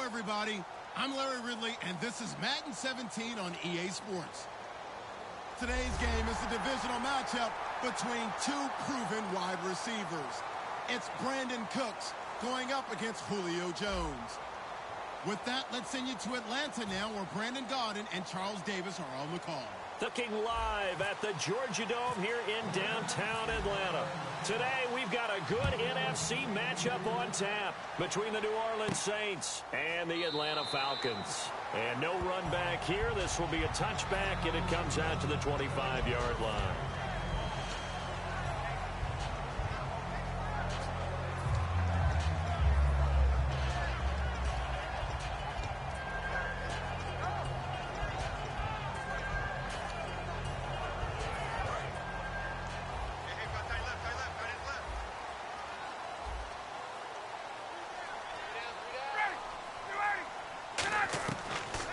everybody. I'm Larry Ridley, and this is Madden 17 on EA Sports. Today's game is a divisional matchup between two proven wide receivers. It's Brandon Cooks going up against Julio Jones. With that, let's send you to Atlanta now, where Brandon Gaudin and Charles Davis are on the call. Looking live at the Georgia Dome here in downtown Atlanta. Today, we've got a good NFC matchup on tap between the New Orleans Saints and the Atlanta Falcons. And no run back here. This will be a touchback, and it comes out to the 25-yard line.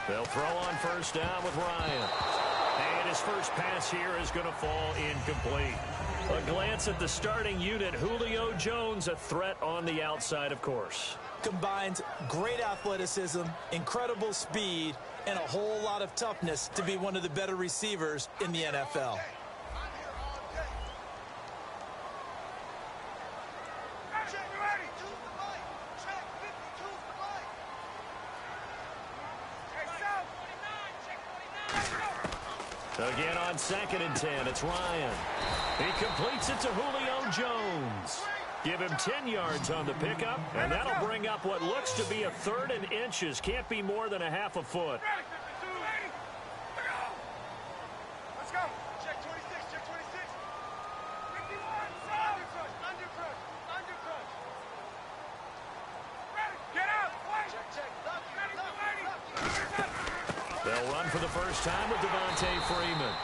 They'll throw on first down with Ryan. And his first pass here is going to fall incomplete. A glance at the starting unit. Julio Jones, a threat on the outside, of course. Combines great athleticism, incredible speed, and a whole lot of toughness to be one of the better receivers in the NFL. Again on 2nd and 10, it's Ryan. He completes it to Julio Jones. Give him 10 yards on the pickup, and that'll bring up what looks to be a 3rd and inches. Can't be more than a half a foot. Let's go. Check 26, check 26. 51, under crunch. Get out. Check. They'll run for the first time with Devontae Freeman.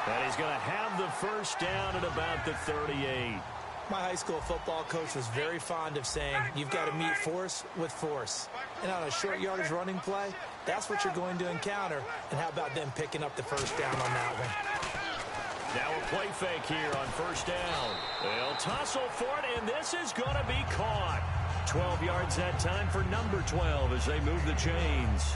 And he's going to have the first down at about the 38. My high school football coach was very fond of saying, you've got to meet force with force. And on a short yardage running play, that's what you're going to encounter. And how about them picking up the first down on that one? Now a play fake here on first down. They'll tussle for it, and this is going to be caught. 12 yards that time for number 12 as they move the chains.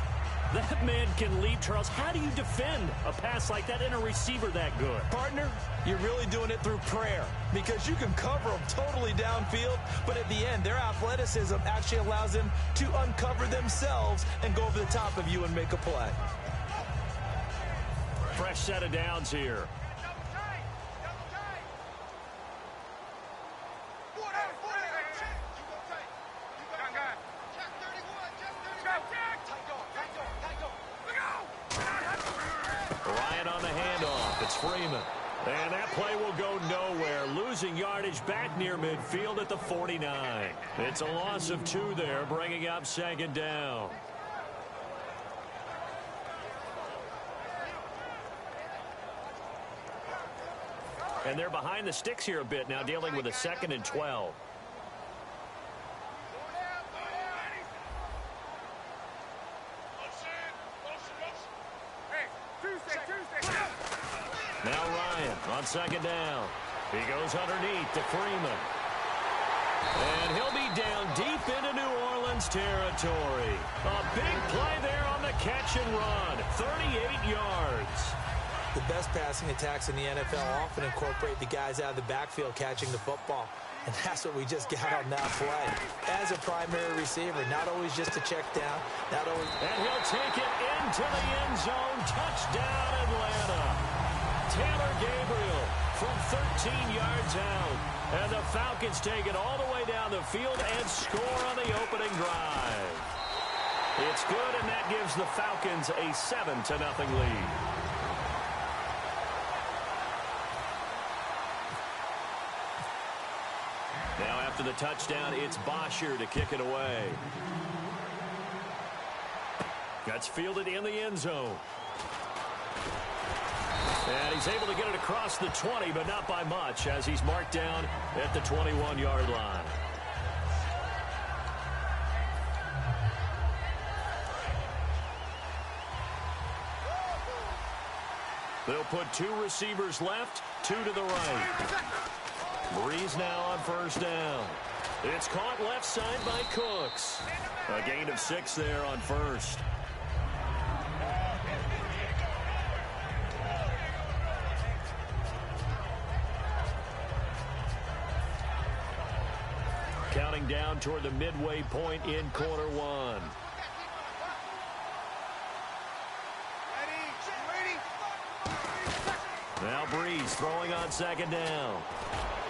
That man can leap, Charles. How do you defend a pass like that in a receiver that good? Partner, you're really doing it through prayer, because you can cover them totally downfield, but at the end, their athleticism actually allows them to uncover themselves and go over the top of you and make a play. Fresh set of downs here. Ryan on the handoff. It's Freeman. And that play will go nowhere. Losing yardage back near midfield at the 49. It's a loss of 2 there, bringing up 2nd down. And they're behind the sticks here a bit now, dealing with a 2nd and 12. Now Ryan on 2nd down. He goes underneath to Freeman. And he'll be down deep into New Orleans territory. A big play there on the catch and run. 38 yards. The best passing attacks in the NFL often incorporate the guys out of the backfield catching the football. And that's what we just got on that play. As a primary receiver, not always just a check down. Not always. And he'll take it into the end zone. Touchdown, Atlanta. Taylor Gabriel from 13 yards out. And the Falcons take it all the way down the field and score on the opening drive. It's good, and that gives the Falcons a 7-0 lead. Now after the touchdown, it's Bosher to kick it away. That's fielded in the end zone. And he's able to get it across the 20, but not by much, as he's marked down at the 21-yard line. They'll put 2 receivers left, 2 to the right. Breeze now on first down. It's caught left side by Cooks. A gain of 6 there on first. Counting down toward the midway point in quarter one. Now Breeze throwing on second down.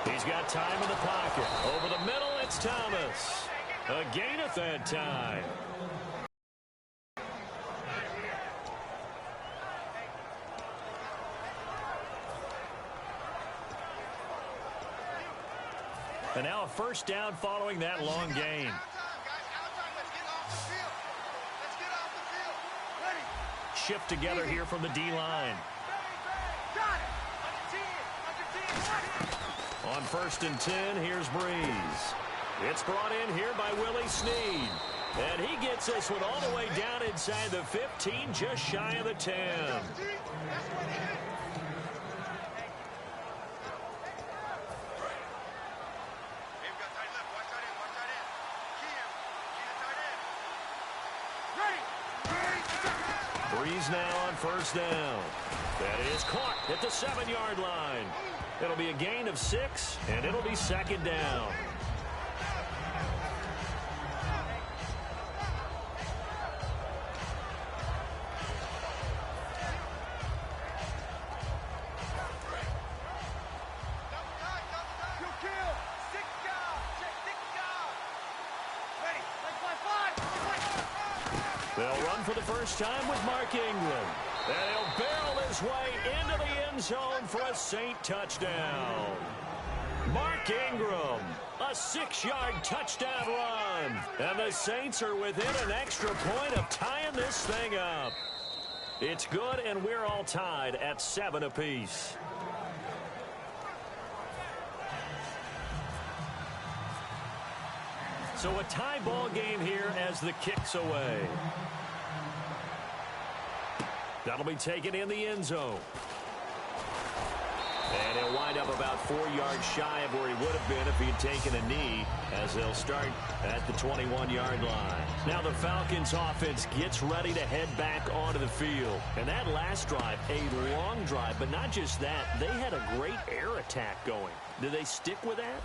He's got time in the pocket. Over the middle, it's Thomas. A gain at that time. And now a first down following that long gain. Shift together here from the D-line. On 1st and 10, here's Breeze. It's brought in here by Willie Snead. And he gets this one all the way down inside the 15, just shy of the 10. Breeze now on first down. That is caught at the 7-yard line. It'll be a gain of 6, and it'll be second down. They'll run for the first time with Mark Ingram. And he'll barrel his way into the end zone for a Saint touchdown. Mark Ingram, a 6-yard touchdown run. And the Saints are within an extra point of tying this thing up. It's good, and we're all tied at 7 apiece. So a tie ball game here as the kick's away. That'll be taken in the end zone. And he'll wind up about 4 yards shy of where he would have been if he had taken a knee, as they'll start at the 21-yard line. Now the Falcons offense gets ready to head back onto the field. And that last drive, a long drive, but not just that, they had a great air attack going. Do they stick with that?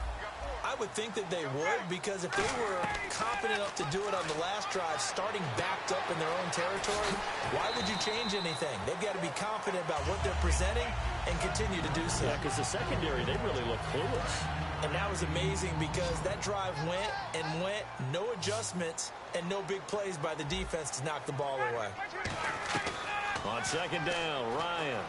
I would think that they would, because if they were confident enough to do it on the last drive, starting backed up in their own territory, why would you change anything? They've got to be confident about what they're presenting and continue to do so. Yeah, because the secondary, they really look clueless. And that was amazing because that drive went and went, no adjustments, and no big plays by the defense to knock the ball away. On second down, Ryan.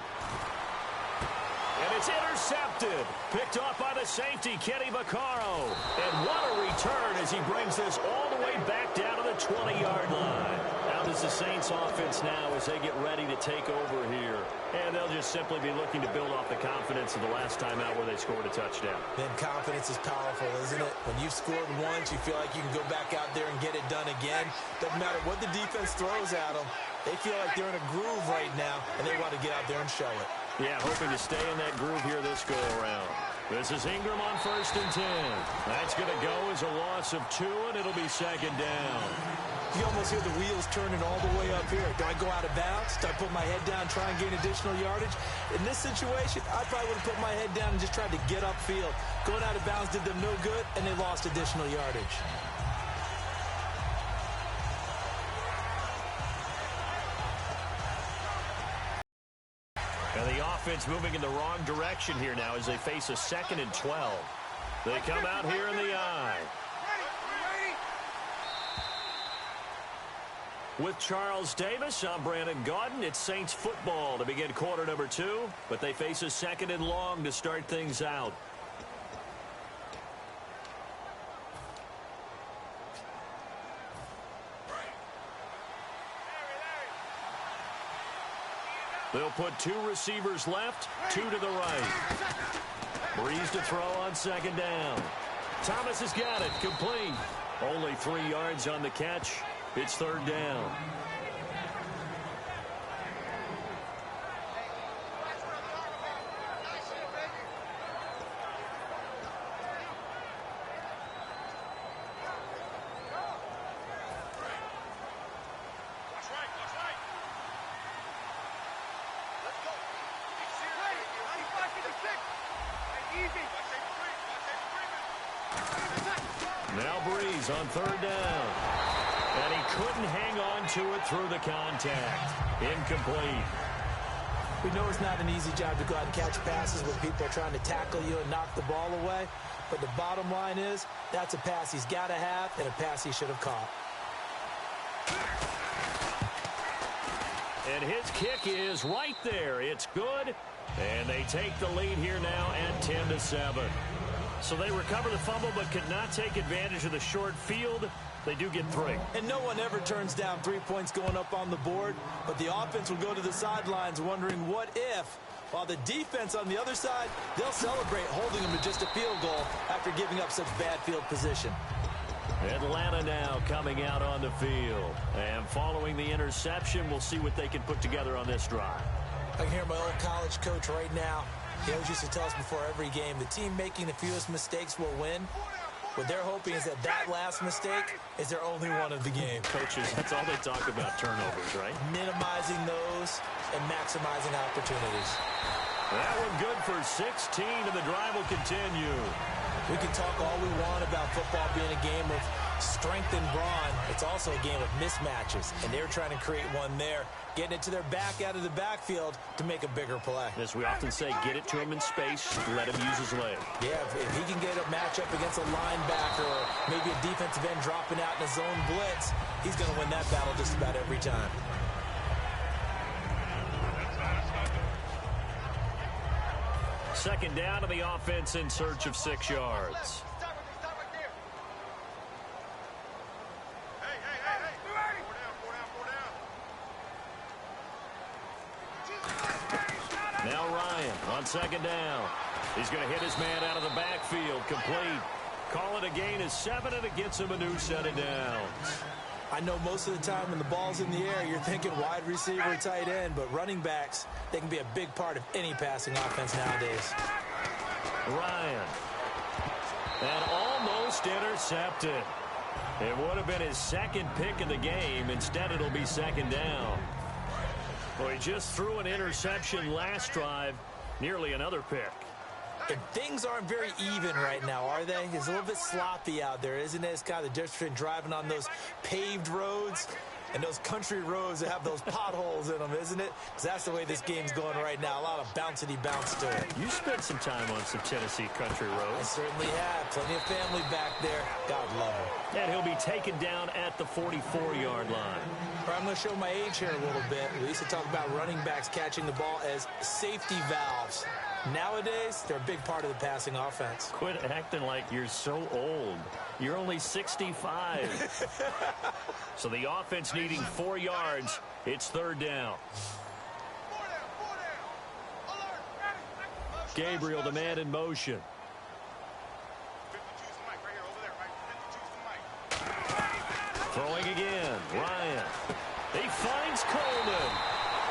And it's intercepted. Picked off by the safety, Kenny Vaccaro. And what a return as he brings this all the way back down to the 20-yard line. How does the Saints offense now as they get ready to take over here? And they'll just simply be looking to build off the confidence of the last time out where they scored a touchdown. Then confidence is powerful, isn't it? When you've scored once, you feel like you can go back out there and get it done again. Doesn't matter what the defense throws at them. They feel like they're in a groove right now, and they want to get out there and show it. Yeah, hoping to stay in that groove here this go-around. This is Ingram on 1st and 10. That's going to go as a loss of 2, and it'll be second down. You almost hear the wheels turning all the way up here. Do I go out of bounds? Do I put my head down, try and gain additional yardage? In this situation, I probably would have put my head down and just tried to get upfield. Going out of bounds did them no good, and they lost additional yardage. And the offense moving in the wrong direction here now as they face a 2nd and 12. They come out here in the eye. With Charles Davis, I'm Brandon Gaudin. It's Saints football to begin quarter number 2, but they face a 2nd and long to start things out. They'll put 2 receivers left, 2 to the right. Breeze to throw on second down. Thomas has got it, complete. Only 3 yards on the catch. It's third down. Now Breeze on third down. And he couldn't hang on to it through the contact. Incomplete. We know it's not an easy job to go out and catch passes when people are trying to tackle you and knock the ball away. But the bottom line is, that's a pass he's got to have and a pass he should have caught. And his kick is right there. It's good. And they take the lead here now at 10-7. So they recover the fumble but could not take advantage of the short field. They do get 3. And no one ever turns down 3 points going up on the board, but the offense will go to the sidelines wondering what if, while the defense on the other side, they'll celebrate holding them to just a field goal after giving up such bad field position. Atlanta now coming out on the field. And following the interception, we'll see what they can put together on this drive. I can hear my old college coach right now. He always used to tell us before every game, the team making the fewest mistakes will win. What they're hoping is that last mistake is their only one of the game. Coaches, that's all they talk about, turnovers, right? Minimizing those and maximizing opportunities. That one good for 16, and the drive will continue. We can talk all we want about football being a game of strength and brawn. It's also a game of mismatches, and they're trying to create one there, getting it to their back out of the backfield to make a bigger play. As we often say, get it to him in space, let him use his leg. Yeah, if he can get a matchup against a linebacker or maybe a defensive end dropping out in a zone blitz, he's going to win that battle just about every time. Second down to the offense in search of 6 yards. Now Ryan on second down. He's going to hit his man out of the backfield. Complete. Call it a gain of 7, and it gets him a new set of downs. I know most of the time when the ball's in the air, you're thinking wide receiver, tight end, but running backs, they can be a big part of any passing offense nowadays. Ryan. And almost intercepted. It would have been his second pick of the game. Instead, it'll be second down. Well, he just threw an interception last drive, nearly another pick. And things aren't very even right now, are they? It's a little bit sloppy out there, isn't it? It's kind of the difference between driving on those paved roads and those country roads that have those potholes in them, isn't it? Because that's the way this game's going right now. A lot of bouncy bounce to it. You spent some time on some Tennessee country I roads. certainly have. Plenty of family back there. God love them. And he'll be taken down at the 44-yard line. All right, I'm going to show my age here a little bit. We used to talk about running backs catching the ball as safety valves. Nowadays, they're a big part of the passing offense. Quit acting like you're so old. You're only 65. So the offense needing 4 yards. It's third down. Gabriel, the man in motion. Throwing again. Ryan. He finds Coleman.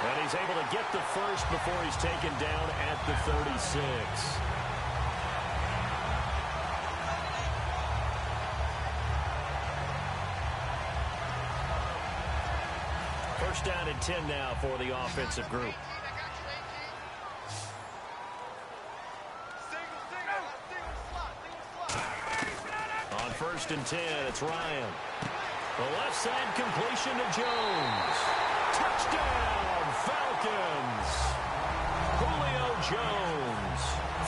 And he's able to get the first before he's taken down at the 36. First down and 10 now for the offensive group. On first and 10, it's Ryan. The left side completion to Jones. Touchdown, Falcons. Julio Jones,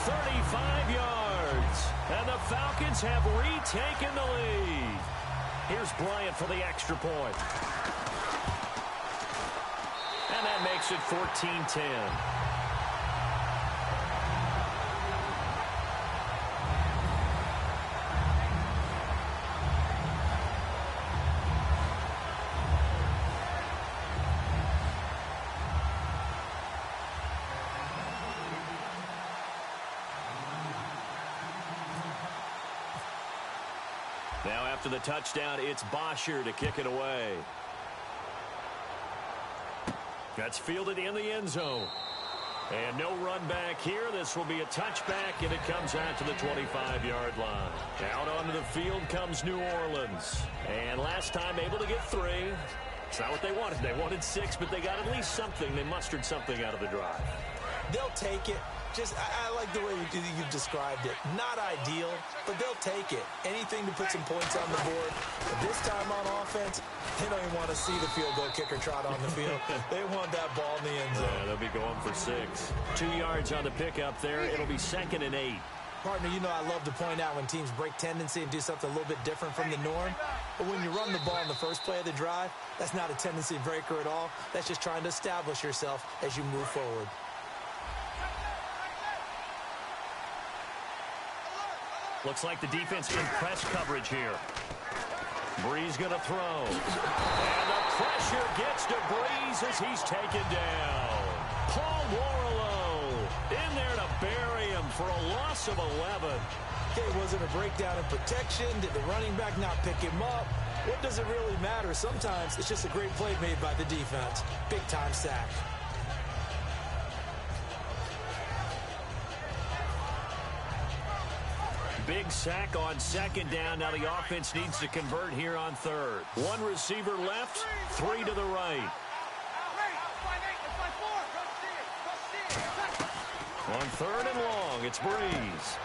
35 yards. And the Falcons have retaken the lead. Here's Bryant for the extra point. And that makes it 14-10. Now after the touchdown, it's Bosher to kick it away. That's fielded in the end zone. And no run back here. This will be a touchback, and it comes out to the 25-yard line. Out onto the field comes New Orleans. And last time able to get 3. It's not what they wanted. They wanted 6, but they got at least something. They mustered something out of the drive. They'll take it. I like the way you've described it. Not ideal, but they'll take it. Anything to put some points on the board. But this time on offense, they don't even want to see the field goal kicker trot on the field. They want that ball in the end zone. Yeah, they'll be going for 6. 2 yards on the pickup there. It'll be 2nd and 8. Partner, you know I love to point out when teams break tendency and do something a little bit different from the norm. But when you run the ball in the first play of the drive, that's not a tendency breaker at all. That's just trying to establish yourself as you move forward. Looks like the defense in press coverage here. Breeze going to throw. And the pressure gets to Breeze as he's taken down. Paul Warlow in there to bury him for a loss of 11. Okay, was it a breakdown in protection? Did the running back not pick him up? What does it really matter? Sometimes it's just a great play made by the defense. Big-time sack. Big sack on 2nd down. Now the offense needs to convert here on 3rd. 1 receiver left, 3 to the right. On 3rd and long, it's Breeze.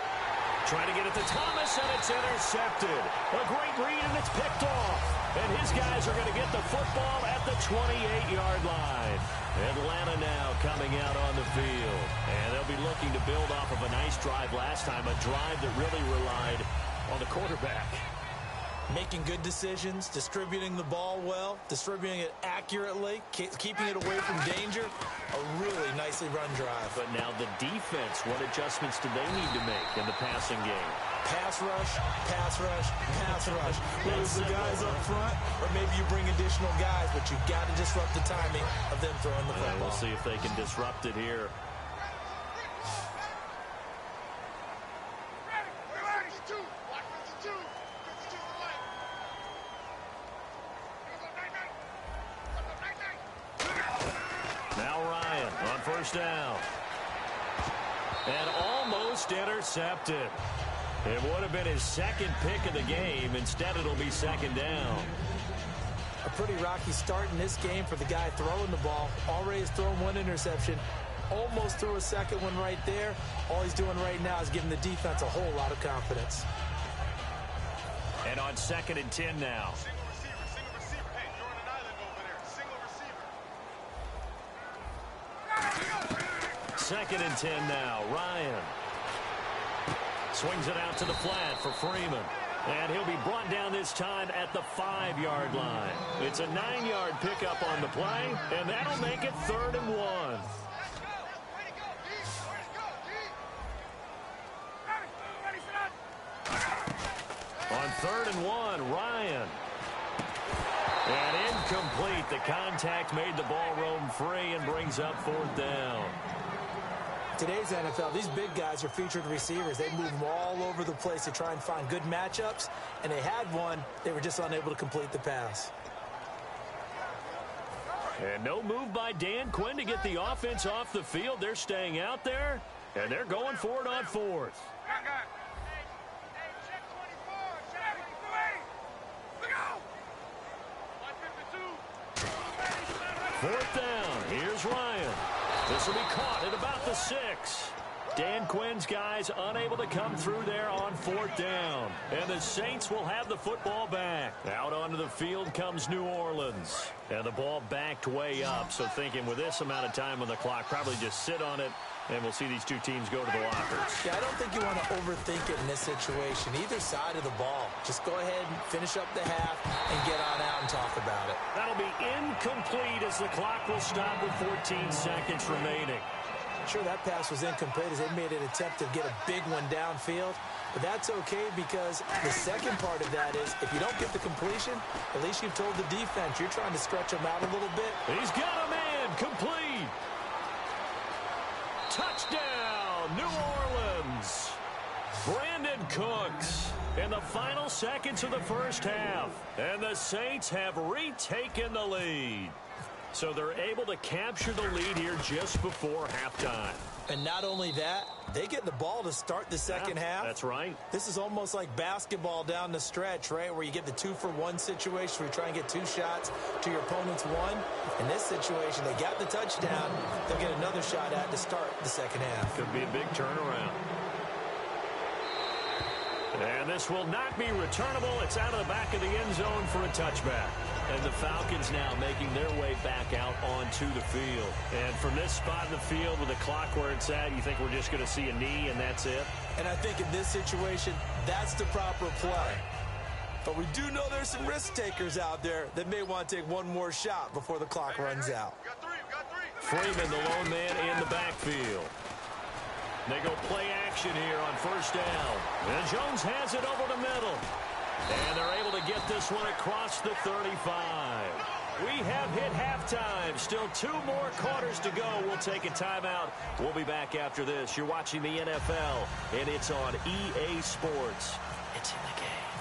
Trying to get it to Thomas, and it's intercepted. A great read, and it's picked off. And his guys are going to get the football at the 28-yard line. Atlanta now coming out on the field. And they'll be looking to build off of a nice drive last time, a drive that really relied on the quarterback. Making good decisions, distributing the ball well, distributing it accurately, keeping it away from danger. A really nicely run drive. But now the defense, what adjustments do they need to make in the passing game? Pass rush, pass rush, pass rush. Lose the guys up front, or maybe you bring additional guys, but you've got to disrupt the timing of them throwing the football. We'll see if they can disrupt it here. Now Ryan on 1st down. And almost intercepted. It would have been his 2nd pick of the game. Instead, it'll be 2nd down. A pretty rocky start in this game for the guy throwing the ball. Already has thrown 1 interception. Almost threw a 2nd one right there. All he's doing right now is giving the defense a whole lot of confidence. And on 2nd and 10 now. Single receiver. Hey, you're on an island over there. Single receiver. 2nd and 10 now. Ryan swings it out to the flat for Freeman. And he'll be brought down this time at the 5-yard line. It's a 9-yard pickup on the play, and that'll make it 3rd and 1. On 3rd and 1, Ryan. And incomplete. The contact made the ball roam free and brings up 4th down. Today's NFL, these big guys are featured receivers. They move them all over the place to try and find good matchups, and they had one. They were just unable to complete the pass. And no move by Dan Quinn to get the offense off the field. They're staying out there, and they're going for it on 4th. Fourth down. Here's Ryan. This will be caught at about the 6. Dan Quinn's guys unable to come through there on 4th down. And the Saints will have the football back. Out onto the field comes New Orleans. And the ball backed way up. So thinking with this amount of time on the clock, probably just sit on it. And we'll see these two teams go to the lockers. Yeah, I don't think you want to overthink it in this situation. Either side of the ball. Just go ahead and finish up the half and get on out and talk about it. That'll be incomplete as the clock will stop with 14 seconds remaining. Sure, that pass was incomplete as they made an attempt to get a big one downfield. But that's okay because the second part of that is if you don't get the completion, at least you've told the defense you're trying to stretch them out a little bit. He's got a man. Complete. Touchdown, New Orleans. Brandon Cooks in the final seconds of the first half. And the Saints have retaken the lead. So they're able to capture the lead here just before halftime. And not only that, they get the ball to start the second half. That's right. This is almost like basketball down the stretch, right, where you get the 2-for-1 situation where you try and get 2 shots to your opponent's 1. In this situation, they got the touchdown. They'll get another shot at to start the second half. Could be a big turnaround. And this will not be returnable. It's out of the back of the end zone for a touchback. And the Falcons now making their way back out onto the field. And from this spot in the field with the clock where it's at, you think we're just going to see a knee and that's it? And I think in this situation, that's the proper play. But we do know there's some risk takers out there that may want to take one more shot before the clock runs out. Freeman, the lone man in the backfield. They go play action here on first down. And Jones has it over the middle. And they're able to get this one across the 35. We have hit halftime. Still 2 more quarters to go. We'll take a timeout. We'll be back after this. You're watching the NFL, and it's on EA Sports. It's in the game.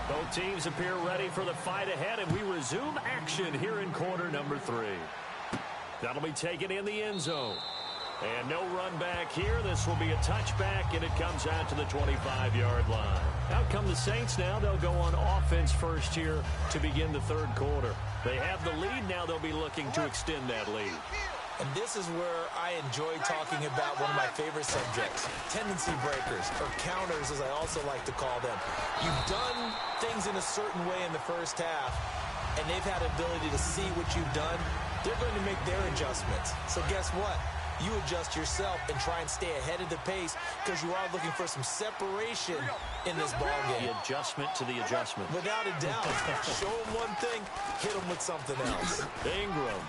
Both teams appear ready for the fight ahead, and we resume action here in quarter number 3. That'll be taken in the end zone. And no run back here. This will be a touchback, and it comes out to the 25-yard line. Out come the Saints now. They'll go on offense first here to begin the third quarter. They have the lead. Now they'll be looking to extend that lead. And this is where I enjoy talking about one of my favorite subjects, tendency breakers, or counters as I also like to call them. You've done things in a certain way in the first half, and they've had ability to see what you've done. They're going to make their adjustments. So guess what? You adjust yourself and try and stay ahead of the pace because you are looking for some separation in this ball game. The adjustment to the adjustment. Without a doubt. Show him one thing, hit him with something else. Ingram.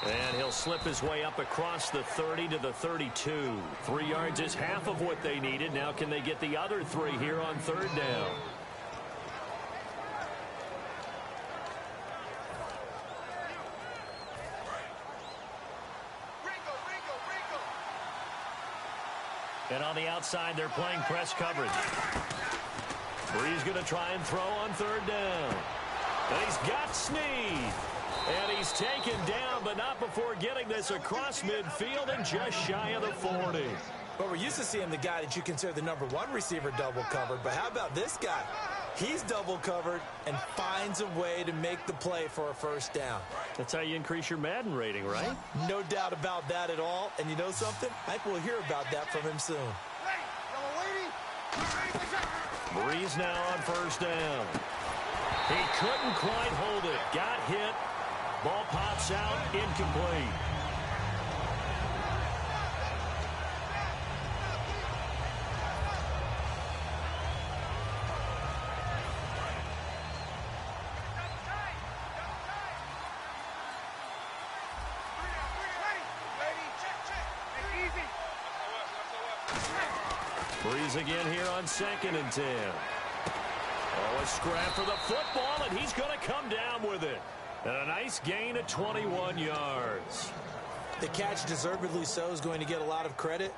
And he'll slip his way up across the 30 to the 32. 3 yards is half of what they needed. Now can they get the other 3 here on third down? And on the outside, they're playing press coverage. Bree's going to try and throw on third down. And he's got Snead. And he's taken down, but not before getting this across midfield and just shy of the 40. Well, we're used to seeing the guy that you consider the #1 receiver double covered. But how about this guy? He's double covered and finds a way to make the play for a first down. That's how you increase your Madden rating, right? No doubt about that at all. And you know something? I think we'll hear about that from him soon. Breeze now on first down. He couldn't quite hold it. Got hit. Ball pops out. Incomplete. Breeze again here on 2nd and 10. Oh, a scrap for the football, and he's going to come down with it. And a nice gain of 21 yards. The catch, deservedly so, is going to get a lot of credit,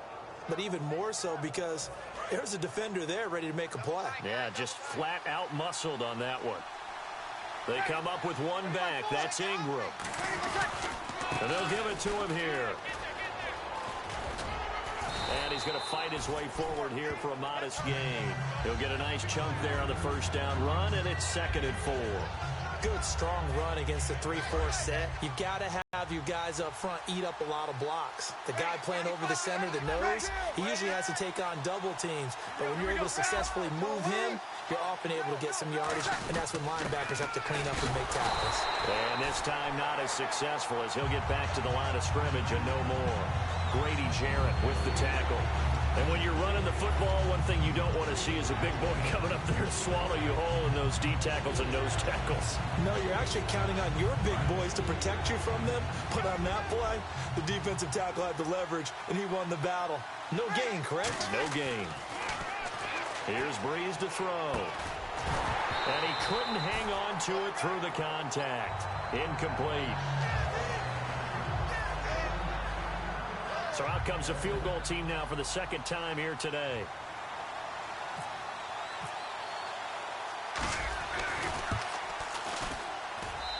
but even more so because there's a defender there ready to make a play. Yeah, just flat out muscled on that one. They come up with one back. That's Ingram. And they'll give it to him here. And he's going to fight his way forward here for a modest gain. He'll get a nice chunk there on the first down run, and it's 2nd and 4. Good, strong run against the 3-4 set. You've got to have your guys up front eat up a lot of blocks. The guy playing over the center, the nose, he usually has to take on double teams. But when you're able to successfully move him, you're often able to get some yardage, and that's when linebackers have to clean up and make tackles. And this time not as successful as he'll get back to the line of scrimmage and no more. Grady Jarrett with the tackle. And when you're running the football, one thing you don't want to see is a big boy coming up there and swallow you whole in those D tackles and nose tackles. No, you're actually counting on your big boys to protect you from them. But on that play, the defensive tackle had the leverage, and he won the battle. No gain, correct? No gain. Here's Breeze to throw. And he couldn't hang on to it through the contact. Incomplete. So out comes the field goal team now for the 2nd time here today.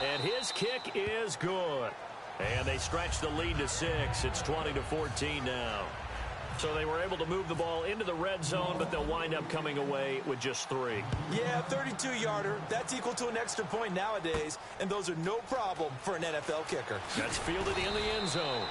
And his kick is good. And they stretch the lead to 6. It's 20-14 now. So they were able to move the ball into the red zone, but they'll wind up coming away with just 3. Yeah, 32-yarder. That's equal to an extra point nowadays, and those are no problem for an NFL kicker. That's fielded in the end zone.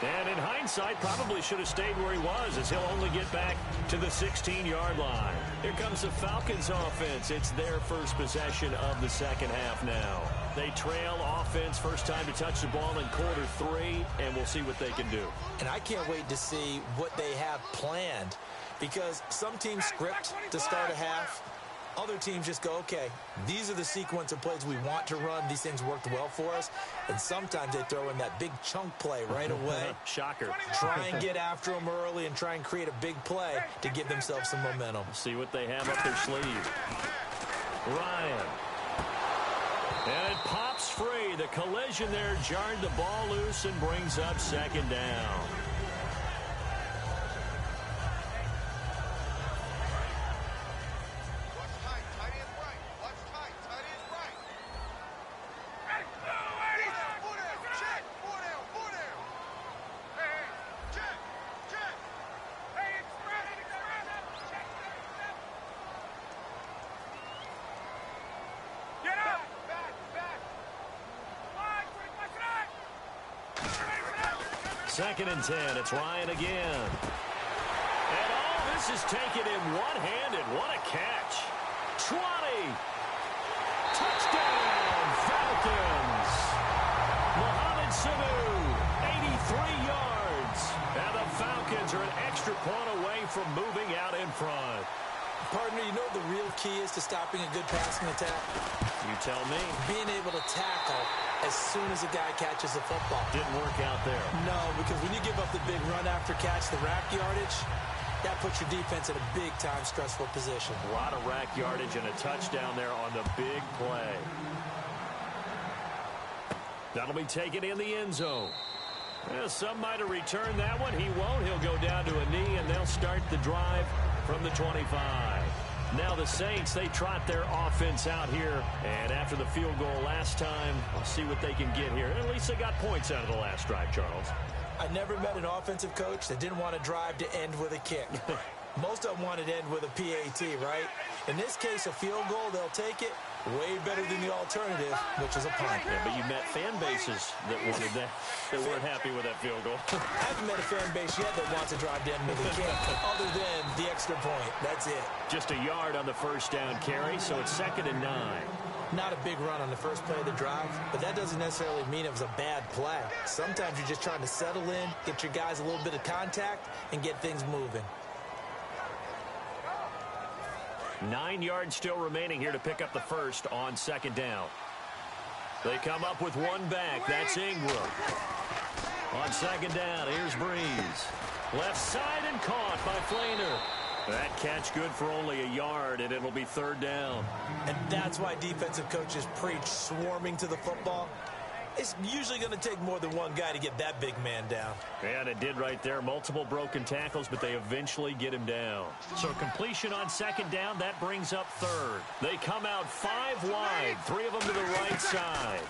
And in hindsight, probably should have stayed where he was, as he'll only get back to the 16-yard line. Here comes the Falcons offense. It's their first possession of the second half now. They trail offense, first time to touch the ball in quarter 3, and we'll see what they can do. And I can't wait to see what they have planned, because some teams script to start a half. Other teams just go, okay, these are the sequence of plays we want to run. These things worked well for us. And sometimes they throw in that big chunk play right away. Shocker. Try and get after them early and try and create a big play to give themselves some momentum. See what they have up their sleeve. Ryan. And it pops free. The collision there jarred the ball loose and brings up second down. Second and 10. It's Ryan again. And all this is taken in one-handed. What a catch. 20. Touchdown, Falcons. Mohamed Sanu, 83 yards. And the Falcons are an extra point away from moving out in front. Partner, you know what the real key is to stopping a good passing attack? You tell me. Being able to tackle as soon as a guy catches the football. Didn't work out there. No, because when you give up the big run after catch, the rack yardage, that puts your defense in a big-time stressful position. A lot of rack yardage and a touchdown there on the big play. That'll be taken in the end zone. Well, some might have returned that one. He won't. He'll go down to a knee, and they'll start the drive from the 25. Now the Saints, they trot their offense out here. And after the field goal last time, we'll see what they can get here. At least they got points out of the last drive, Charles. I never met an offensive coach that didn't want to drive to end with a kick. Most of them wanted to end with a PAT, right? In this case, a field goal, they'll take it. Way better than the alternative, which is a punt. Yeah, but you met fan bases that wanted that, that weren't happy with that field goal. I haven't met a fan base yet that wants to drive to end with a kick, other than the extra point. That's it. Just a yard on the first down carry, so it's 2nd and 9. Not a big run on the first play of the drive, but that doesn't necessarily mean it was a bad play. Sometimes you're just trying to settle in, get your guys a little bit of contact, and get things moving. 9 yards still remaining here to pick up the first on 2nd down. They come up with one back. That's Ingram. On 2nd down, here's Breeze. Left side and caught by Flainer. That catch good for only a yard, and it'll be 3rd down. And that's why defensive coaches preach swarming to the football. It's usually going to take more than one guy to get that big man down. And it did right there. Multiple broken tackles, but they eventually get him down. So completion on 2nd down, that brings up 3rd. They come out 5 wide, 3 of them to the right side.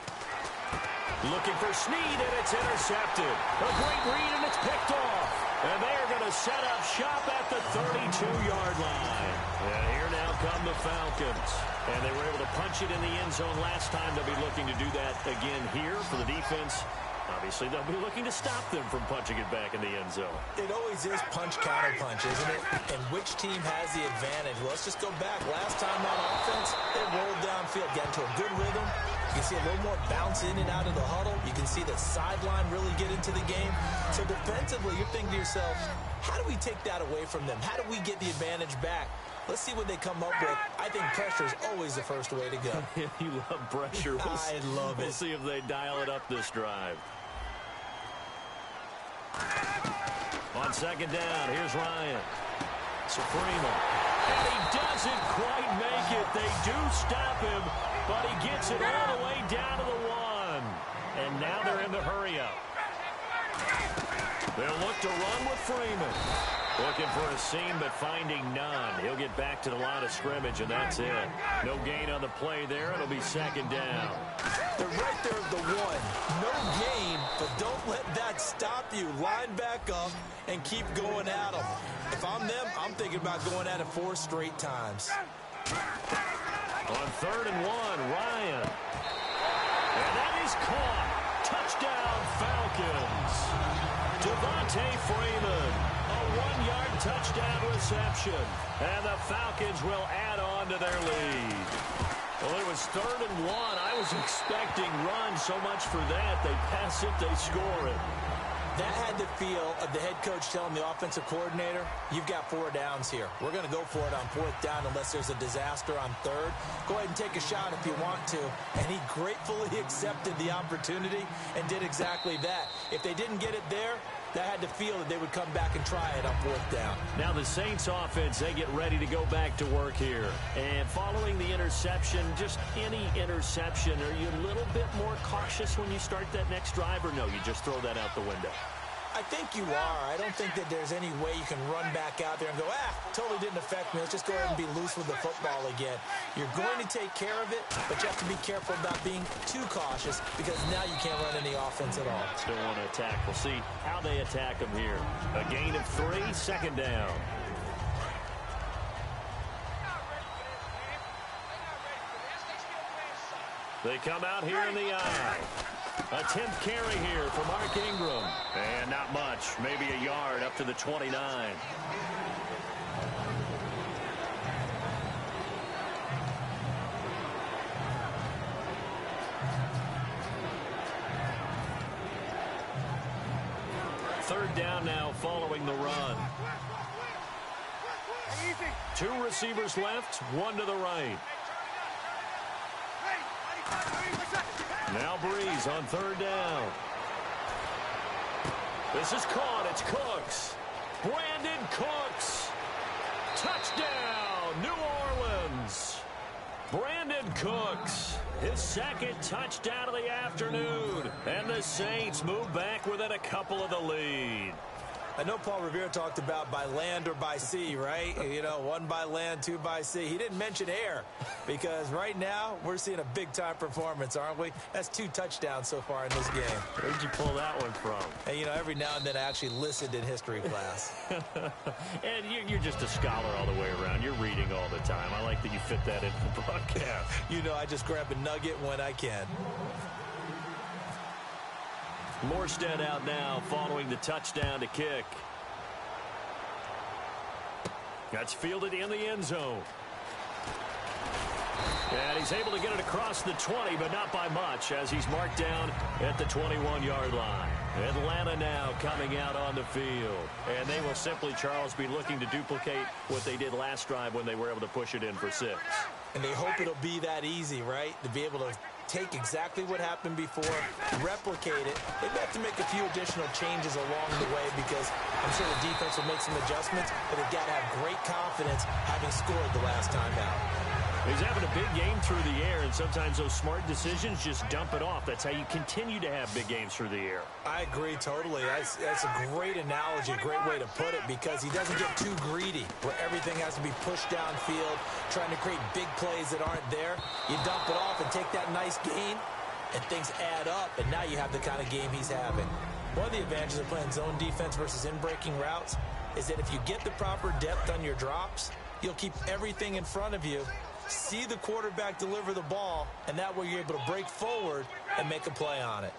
Looking for Snead, and it's intercepted. A great read, and it's picked off. And they are going to set up shop at the 32-yard line. And here now come the Falcons. And they were able to punch it in the end zone last time. They'll be looking to do that again here for the defense. Obviously, they'll be looking to stop them from punching it back in the end zone. It always is punch-counter-punch, isn't it? And which team has the advantage? Well, let's just go back. Last time on offense, they rolled downfield, got into a good rhythm. You can see a little more bounce in and out of the huddle. You can see the sideline really get into the game. So defensively, you're thinking to yourself, how do we take that away from them? How do we get the advantage back? Let's see what they come up with. I think pressure is always the first way to go. You love pressure. I love it. We'll see if they dial it up this drive. On 2nd down, here's Ryan. Suprema. And he doesn't quite make it. They do stop him, but he gets it all the way down to the 1. And now they're in the hurry up. They'll look to run with Freeman. Looking for a seam, but finding none. He'll get back to the line of scrimmage, and that's it. No gain on the play there. It'll be second down. They're right there at the one. No gain, but don't let that stop you. Line back up and keep going at them. If I'm them, I'm thinking about going at it 4 straight times. On 3rd and 1, Ryan. And that is caught. Touchdown, Falcons. Devontae Freeman, a 1-yard touchdown reception. And the Falcons will add on to their lead. Well, it was 3rd and 1. I was expecting run so much for that. They pass it, they score it. That had the feel of the head coach telling the offensive coordinator, you've got 4 downs here. We're going to go for it on 4th down unless there's a disaster on 3rd. Go ahead and take a shot if you want to. And he gratefully accepted the opportunity and did exactly that. If they didn't get it there, that had the feel that they would come back and try it on 4th down. Now the Saints offense, they get ready to go back to work here. And following the interception, just any interception, are you a little bit more cautious when you start that next drive, or no, you just throw that out the window? I think you are. I don't think that there's any way you can run back out there and go, totally didn't affect me. Let's just go ahead and be loose with the football again. You're going to take care of it, but you have to be careful about being too cautious because now you can't run any offense at all. Still want to attack. We'll see how they attack them here. A gain of 3, second down. They come out here in the eye. A 10th carry here for Mark Ingram. And not much. Maybe a yard up to the 29. Third down now following the run. 2 receivers left, 1 to the right. Now Breeze on 3rd down. This is caught. It's Cooks. Brandon Cooks. Touchdown, New Orleans. Brandon Cooks, his 2nd touchdown of the afternoon. And the Saints move back within a couple of the lead. I know Paul Revere talked about by land or by sea, right? 1 by land, 2 by sea. He didn't mention air because right now we're seeing a big-time performance, aren't we? That's 2 touchdowns so far in this game. Where'd you pull that one from? And, every now and then I actually listened in history class. And you're just a scholar all the way around. You're reading all the time. I like that you fit that in the broadcast. I just grab a nugget when I can. Morstead out now following the touchdown to kick. That's fielded in the end zone. And he's able to get it across the 20, but not by much as he's marked down at the 21-yard line. Atlanta now coming out on the field. And they will simply, Charles, be looking to duplicate what they did last drive when they were able to push it in for 6. And they hope it'll be that easy, right? To be able to take exactly what happened before, replicate it. They have to make a few additional changes along the way because I'm sure the defense will make some adjustments, but they've got to have great confidence having scored the last time out. He's having a big game through the air, and sometimes those smart decisions just dump it off. That's how you continue to have big games through the air. I agree totally. That's a great analogy, a great way to put it, because he doesn't get too greedy where everything has to be pushed downfield, trying to create big plays that aren't there. You dump it off and take that nice gain, and things add up, and now you have the kind of game he's having. One of the advantages of playing zone defense versus in-breaking routes is that if you get the proper depth on your drops, you'll keep everything in front of you, see the quarterback deliver the ball, and that way you're able to break forward and make a play on it.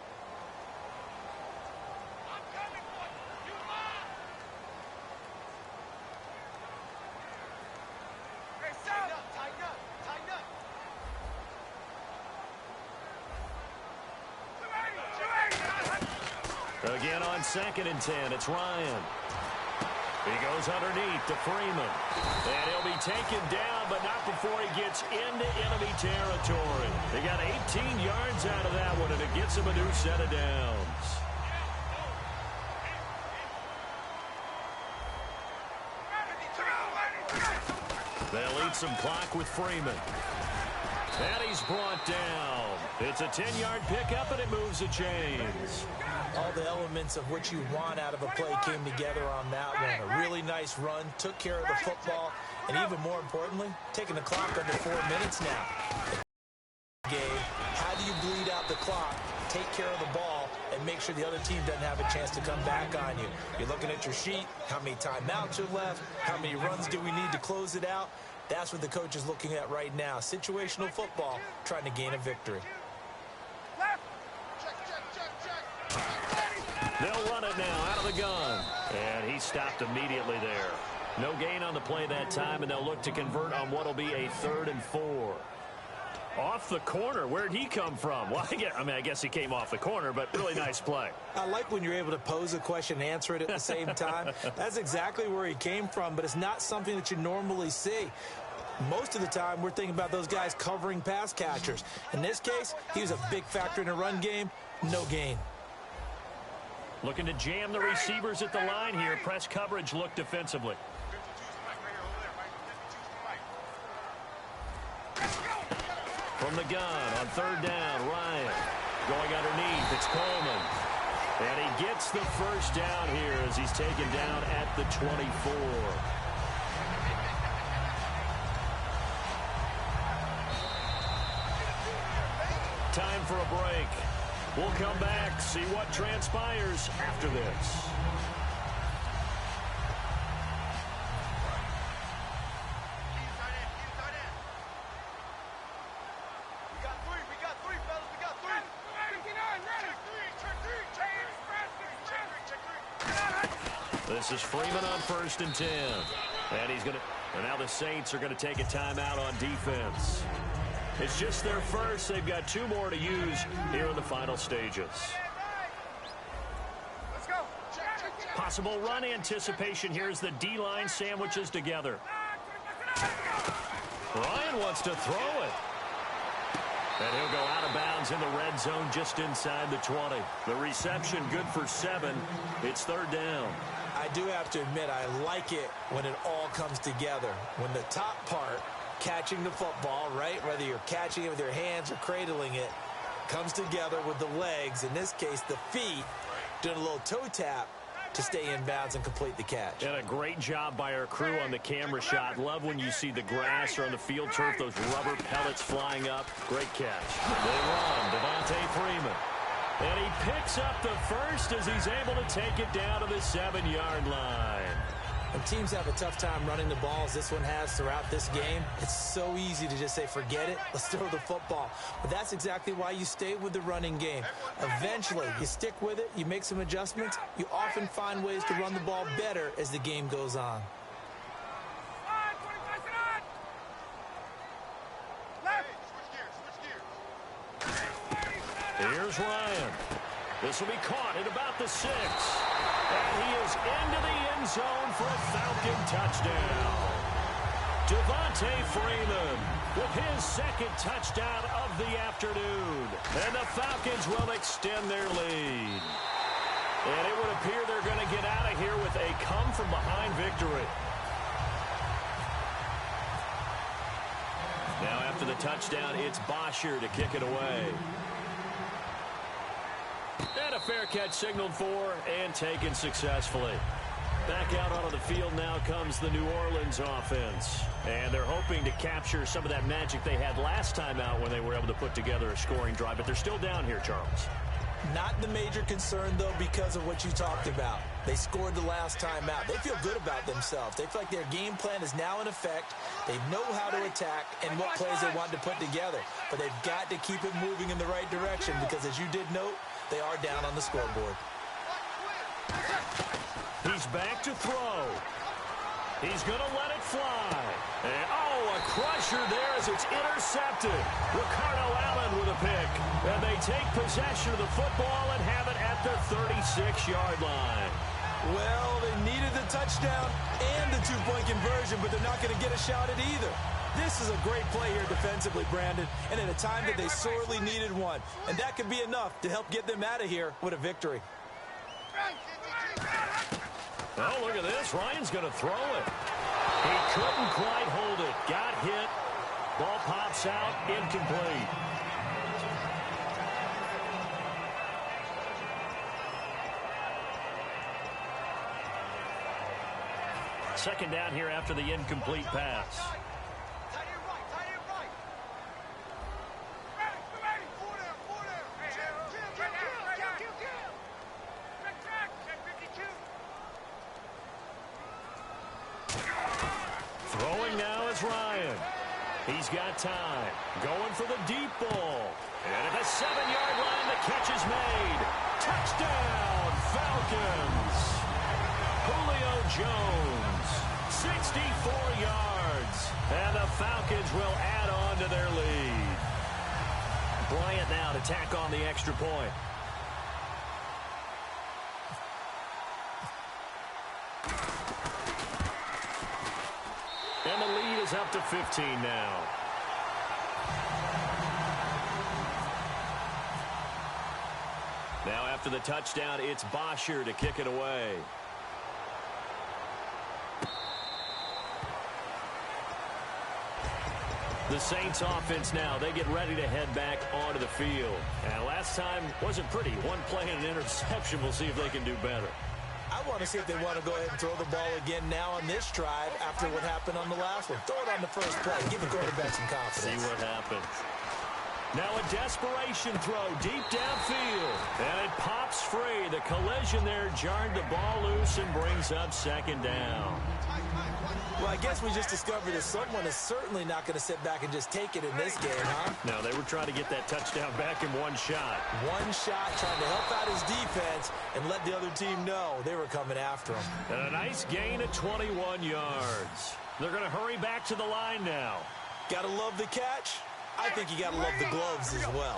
Again on 2nd and 10, it's Ryan. He goes underneath to Freeman. And he'll be taken down, but not before he gets into enemy territory. They got 18 yards out of that one, and it gets him a new set of downs. They'll eat some clock with Freeman. And he's brought down. It's a 10-yard pickup, and it moves the chains. All the elements of what you want out of a play came together on that one. A really nice run, took care of the football, and even more importantly, taking the clock under 4 minutes now. Game, how do you bleed out the clock, take care of the ball, and make sure the other team doesn't have a chance to come back on you? You're looking at your sheet, how many timeouts are left, how many runs do we need to close it out? That's what the coach is looking at right now. Situational football, trying to gain a victory. They'll run it now out of the gun. And he stopped immediately there. No gain on the play that time, and they'll look to convert on what will be a 3rd and 4. Off the corner. Where'd he come from? Well, I guess he came off the corner, but really nice play. I like when you're able to pose a question and answer it at the same time. That's exactly where he came from, but it's not something that you normally see. Most of the time, we're thinking about those guys covering pass catchers. In this case, he was a big factor in the run game. No gain. Looking to jam the receivers at the line here. Press coverage look defensively. From the gun on 3rd down, Ryan. Going underneath, it's Coleman. And he gets the first down here as he's taken down at the 24. Time for a break. We'll come back, see what transpires after this. This is Freeman on 1st and 10. And now the Saints are going to take a timeout on defense. It's just their first. They've got 2 more to use here in the final stages. Let's go. Possible run anticipation here as the D-line sandwiches together. Ryan wants to throw it. And he'll go out of bounds in the red zone just inside the 20. The reception good for 7. It's 3rd down. I do have to admit, I like it when it all comes together. When the top part, catching the football, right, whether you're catching it with your hands or cradling it, comes together with the legs, in this case the feet, doing a little toe tap to stay in bounds and complete the catch. And a great job by our crew on the camera shot. Love when you see the grass or on the field turf, those rubber pellets flying up. Great catch. They run. Devontae Freeman. And he picks up the first as he's able to take it down to the 7-yard line. When teams have a tough time running the ball, as this one has throughout this game, it's so easy to just say, forget it, let's throw the football. But that's exactly why you stay with the running game. Eventually, you stick with it, you make some adjustments, you often find ways to run the ball better as the game goes on. Here's Ryan. This will be caught at about the 6. And he is into the end zone for a Falcon touchdown. Devontae Freeman with his 2nd touchdown of the afternoon. And the Falcons will extend their lead. And it would appear they're going to get out of here with a come-from-behind victory. Now after the touchdown, it's Bosher to kick it away. And a fair catch signaled for and taken successfully. Back out onto the field now comes the New Orleans offense. And they're hoping to capture some of that magic they had last time out when they were able to put together a scoring drive. But they're still down here, Charles. Not the major concern, though, because of what you talked about. They scored the last time out. They feel good about themselves. They feel like their game plan is now in effect. They know how to attack and what plays they want to put together. But they've got to keep it moving in the right direction because, as you did note, they are down on the scoreboard. He's back to throw. He's going to let it fly. And, a crusher there as it's intercepted. Ricardo Allen with a pick. And they take possession of the football and have it at the 36-yard line. Well, they needed the touchdown and the 2-point conversion, but they're not going to get a shot at either. This is a great play here defensively, Brandon, and at a time that they sorely needed one. And that could be enough to help get them out of here with a victory. Oh, look at this. Ryan's going to throw it. He couldn't quite hold it. Got hit. Ball pops out, incomplete. Second down here after the incomplete pass. Throwing now is Ryan. He's got time. Going for the deep ball. And at the 7-yard line, the catch is made. Touchdown, Falcons. Julio Jones, 64 yards. And the Falcons will add on to their lead. Bryant now to tack on the extra point. And the lead is up to 15 now. Now after the touchdown, it's Bosher to kick it away. The Saints offense now, they get ready to head back onto the field. And last time wasn't pretty. One play and an interception. We'll see if they can do better. I want to see if they want to go ahead and throw the ball again now on this drive after what happened on the last one. Throw it on the first play. Give the quarterback some confidence. See what happens. Now a desperation throw deep downfield. And it pops free. The collision there jarred the ball loose and brings up second down. Well, I guess we just discovered that someone is certainly not going to sit back and just take it in this game, huh? No, they were trying to get that touchdown back in one shot. One shot, trying to help out his defense and let the other team know they were coming after him. And a nice gain of 21 yards. They're going to hurry back to the line now. Got to love the catch. I think you got to love the gloves as well.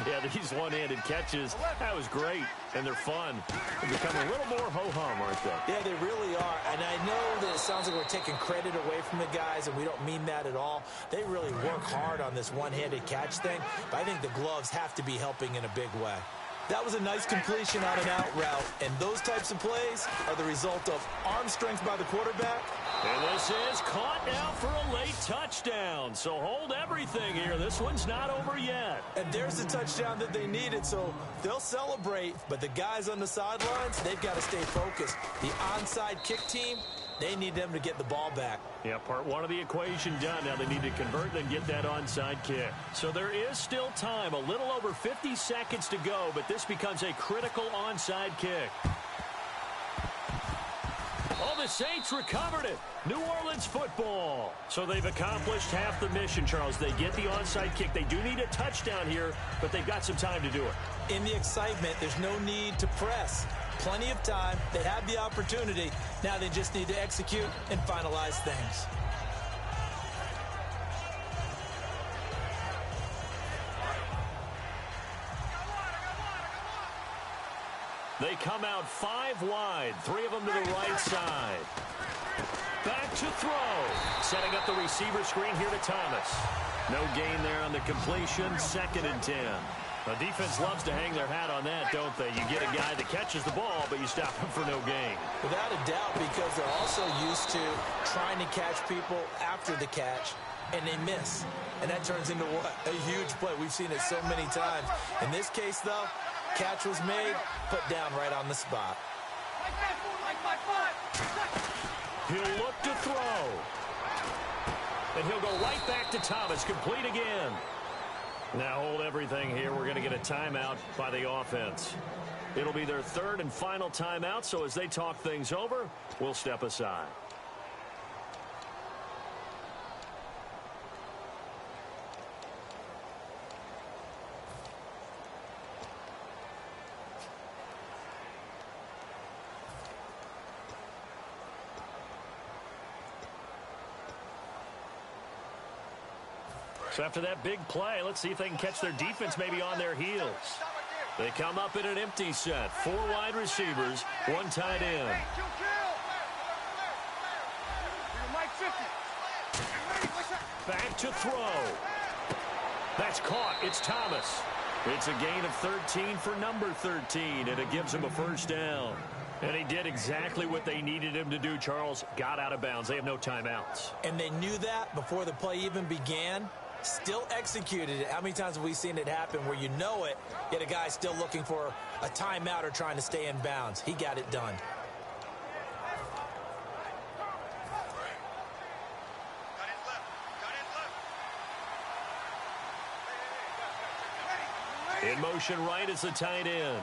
Yeah, these one-handed catches, that was great, and they're fun. They're becoming a little more ho-hum, aren't they? Yeah, they really are, and I know that it sounds like we're taking credit away from the guys, and we don't mean that at all. They really work hard on this one-handed catch thing, but I think the gloves have to be helping in a big way. That was a nice completion on an out route, and those types of plays are the result of arm strength by the quarterback. And this is caught now for a late touchdown. So hold everything here. This one's not over yet. And there's the touchdown that they needed, so they'll celebrate. But the guys on the sidelines, they've got to stay focused. The onside kick team, they need them to get the ball back. Yeah, part one of the equation done. Now they need to convert and get that onside kick. So there is still time, a little over 50 seconds to go, but this becomes a critical onside kick. Oh, the Saints recovered it. New Orleans football. So they've accomplished half the mission, Charles. They get the onside kick. They do need a touchdown here, but they've got some time to do it. In the excitement, there's no need to press. Plenty of time. They have the opportunity. Now they just need to execute and finalize things. They come out 5 wide, 3 of them to the right side. Back to throw. Setting up the receiver screen here to Thomas. No gain there on the completion, 2nd and 10. The defense loves to hang their hat on that, don't they? You get a guy that catches the ball, but you stop him for no gain. Without a doubt, because they're also used to trying to catch people after the catch, and they miss. And that turns into what? A huge play. We've seen it so many times. In this case, though, catch was made, put down right on the spot. He'll look to throw. And he'll go right back to Thomas, complete again. Now hold everything here. We're going to get a timeout by the offense. It'll be their 3rd and final timeout, so as they talk things over, we'll step aside. So after that big play, let's see if they can catch their defense maybe on their heels. They come up in an empty set. 4 wide receivers, 1 tight end. Back to throw. That's caught. It's Thomas. It's a gain of 13 for number 13, and it gives him a 1st down. And he did exactly what they needed him to do, Charles. Got out of bounds. They have no timeouts. And they knew that before the play even began. Still executed it. How many times have we seen it happen where you know it, yet a guy's still looking for a timeout or trying to stay in bounds? He got it done. In motion right is the tight end.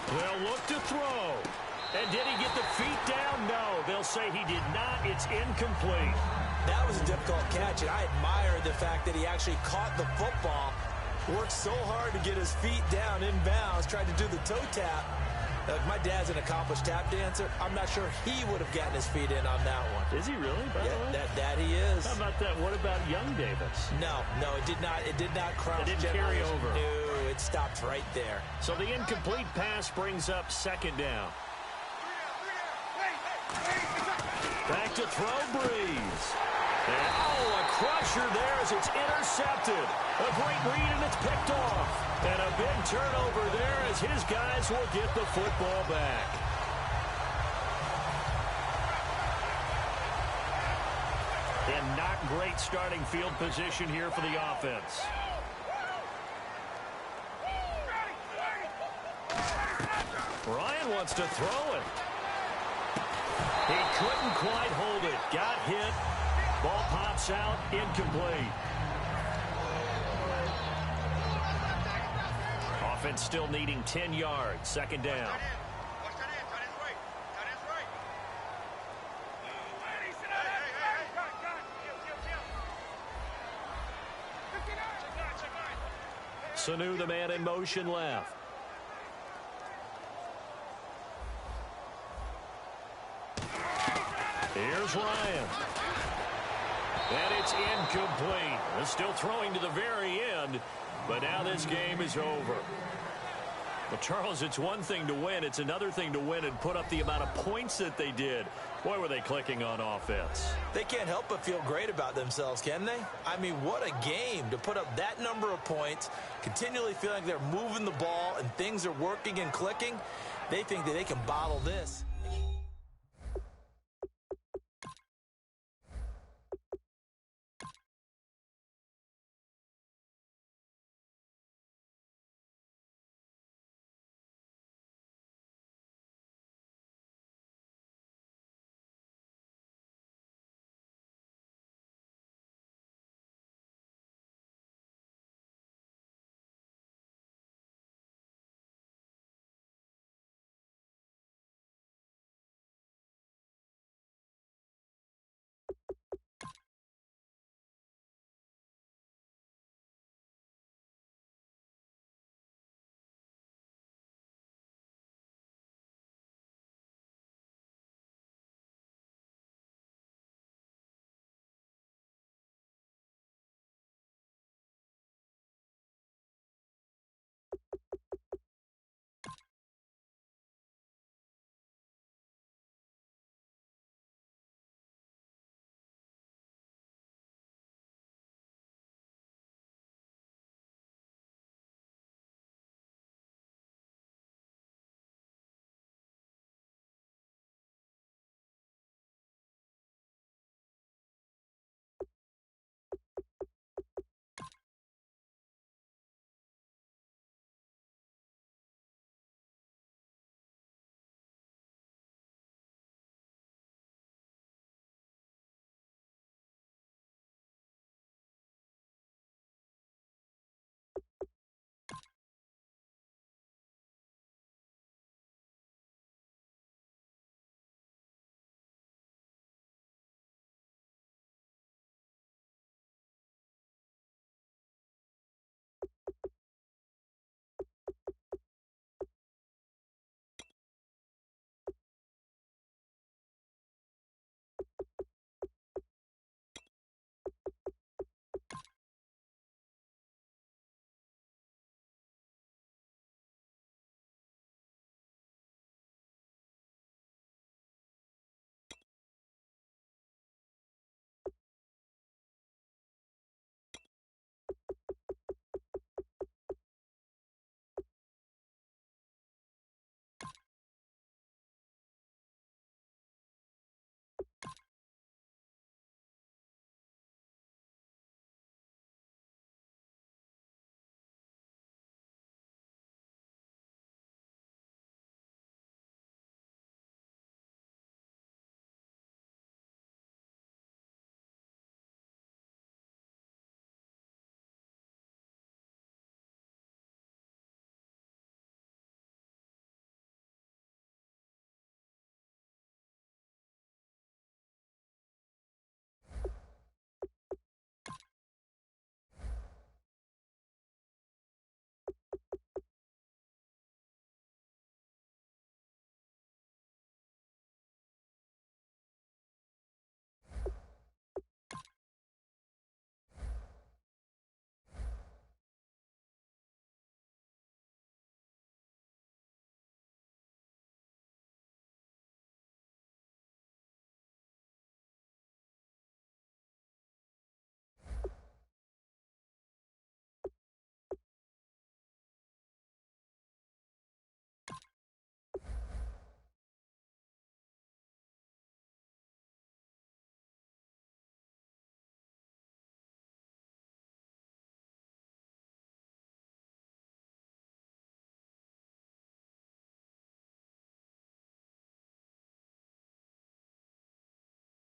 They'll look to throw. And did he get the feet down? No. They'll say he did not. It's incomplete. That was a difficult catch, and I admire the fact that he actually caught the football, worked so hard to get his feet down in bounds, tried to do the toe tap. My dad's an accomplished tap dancer. I'm not sure he would have gotten his feet in on that one. Is he really? By the way? That he is. How about that? What about young Davis? No, it did not. It did not cross. It didn't carry over. No, it stopped right there. So the incomplete pass brings up second down. Back to throw, Breeze. And, a crusher there as it's intercepted. A great read, and it's picked off. And a big turnover there as his guys will get the football back. And not great starting field position here for the offense. Ryan wants to throw it. He couldn't quite hold it. Got hit. Ball pops out. Incomplete. Offense still needing 10 yards. Second down. Sanu, the man in motion left. Here's Ryan. And it's incomplete. They're still throwing to the very end, but now this game is over. But, Charles, it's one thing to win. It's another thing to win and put up the amount of points that they did. Boy, were they clicking on offense. They can't help but feel great about themselves, can they? I mean, what a game to put up that number of points, continually feeling like they're moving the ball and things are working and clicking. They think that they can bottle this.